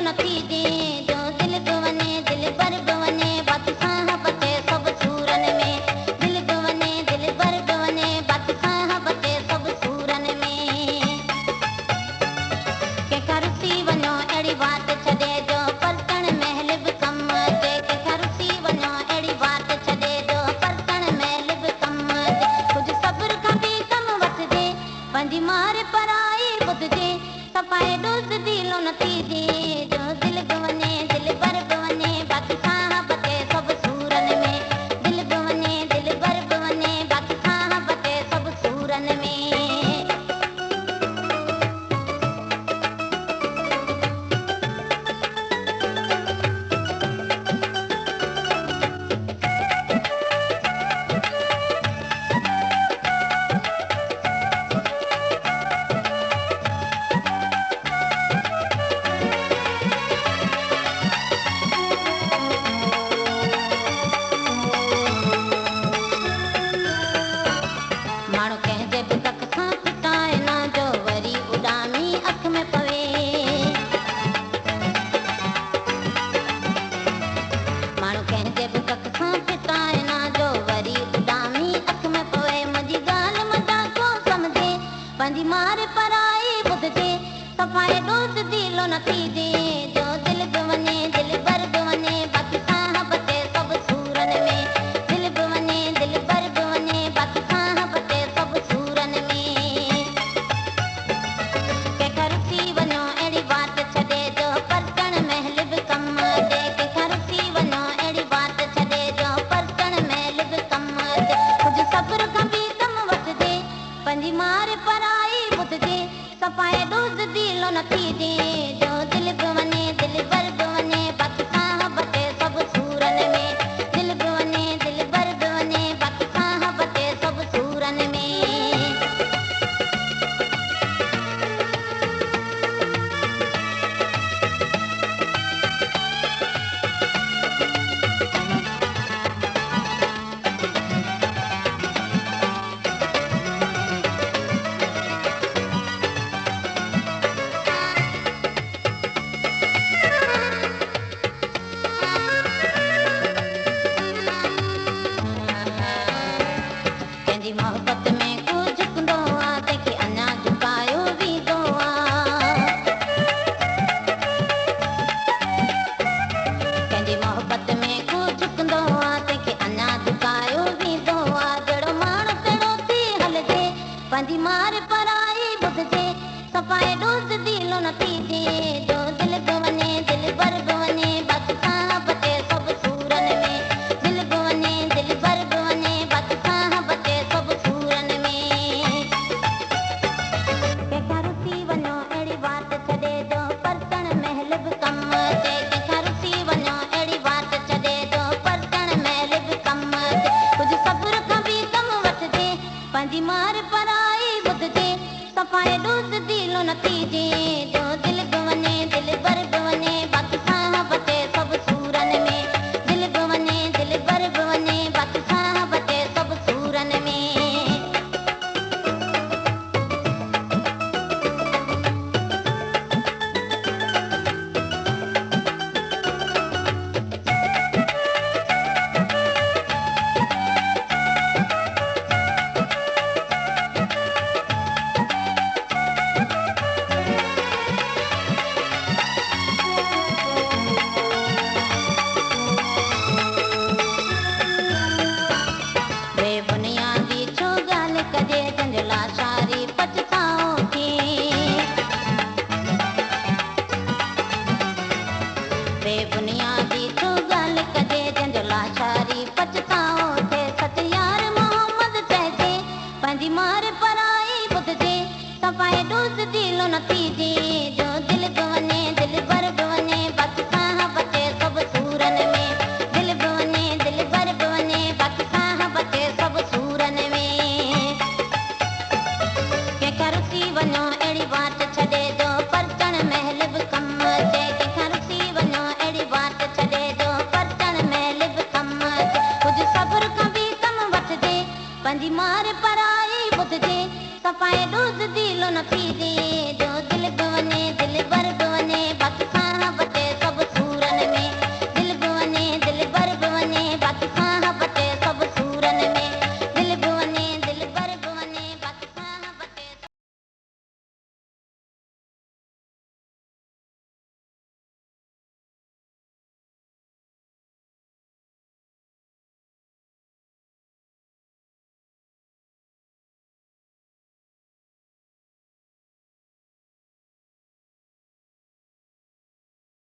न थीजे, जो दिल बि वञे दिल बर बि वञे, बाक़ी साह बचे सभु सूरनि में। दिल बि वञे दिल बर बि वञे, बाक़ी साह बचे सभु सूरनि में। कंहिंखां रुसी वञो अहिड़ी बात छॾे जो परतण महल बि कम अचे। कंहिंखां रुसी वञो अहिड़ी बात छॾे जो परतण महल बि कम अचे। कुझु सब्र खां बि कम वठिजे, पंहिंजी मार पराई ॿुधिजे, सफ़ाई ॾोज़ दिलो न थीजे, जो दिल बि वञे दिल बर बि वञे, बाक़ी साह बचे सभु सूरनि में। दिल बि वञे दिल बर बि वञे, बाक़ी साह बचे सभु सूरनि में। माण्हू कंहिंजे बि कख सां फिटाए न जो वरी उॾामी अख में पवे। माण्हू कंहिंजे बि कख सां फिटाए न जो वरी उॾामी अख में पवे। मुंहिंजी ॻाल्हि मज़ाक़ो सम्झे, पंहिंजी मार पराई ॿुधिजे, सफ़ाई ॾोज़ दिलो न थीजे, जो दिल बि वञे दिल बर बि वञे, बाक़ी साह बचे सभु सूरनि में। दिल बि वञे दिल बर बि वञे, बाक़ी साह बचे सभु सूरनि में। कंहिंखां रुसी वञो अहिड़ी बात छॾे जो परतण महल बि कम अचे। कंहिंखां रुसी वञो अहिड़ी बात छॾे जो परतण महल बि कम अचे। कुझु सब्र खां बि कम वठिजे, पंहिंजी मार पराई ॿुधिजे, सफ़ाई ॾोज़ दिलो न थीजे, जो दिल बि वञे दिल बर बि वञे, बाक़ी साह बचे सभु सूरनि में। दिल बि वञे दिल बर बि वञे, बाक़ी साह बचे सभु सूरनि में। कंहिंजी मोहबत में को झुकंदो आहे, तंहिंखे अञा झुकायो वेंदो आहे। कंहिंजी मोहबत में को झुकंदो आहे, तंहिंखे अञा झुकायो वेंदो आहे। जहिड़ो माण्हू तहिड़ो थी हलिजे, पंहिंजी मार पराई ॿुधिजे, सफ़ाई ॾोज़ दिलो न थीजे, जो दिल बि वञे दिल बर बि वञे, बाक़ी साह बचे सभु सूरनि में। दिल बि वञे दिल बर बि वञे, बाक़ी साह बचे सभु सूरनि में। कंहिंखां रुसी वञो अहिड़ी बात छॾे जो परतण महल बि कम अचे। कंहिंखां रुसी वञो अहिड़ी बात छॾे जो परतण महल बि कम अचे। कुझु सब्र खां बि कम वठिजे, पंहिंजी मार पराई ॿुधिजे, सफ़ाई ॾोज़ दिलो न थीजे, जो दिल बि वञे दिल बर बि वञे, बाक़ी साह बचे सभु सूरनि में। दिल बि वञे दिल बर बि वञे, बाक़ी साह बचे सभु सूरनि में। बेबुनियादी छो ॻाल्हि कजे, जंहिंजो लाचारी पछताओ थिए। बेबुनियादी छो ॻाल्हि कजे, जंहिंजो लाचारी पछताओ थिए। सच यार मोहम्मद चइजे, पंहिंजी मार पराई ॿुधिजे, सफ़ाई ॾोज़ दिलो न थीजे, जो दिल बि वञे दिल बर बि वञे, बाक़ी साह बचे सभु सूरनि में। दिल बि वञे दिल बर बि वञे, बाक़ी साह बचे सभु सूरनि में। कंहिंखां रुसी वञो अहिड़ी बात छॾे जो परतण महल बि कम अचे। कंहिंखां रुसी वञो अहिड़ी बात छॾे जो परतण महल बि कम अचे। कुझु सब्र खां बि कम वठिजे, पंहिंजी मार पराई ॿुधिजे, सफ़ाई ॾोज़ दिलो न थीजे, जो दिल बि वञे दिल बर बि वञे, बाक़ी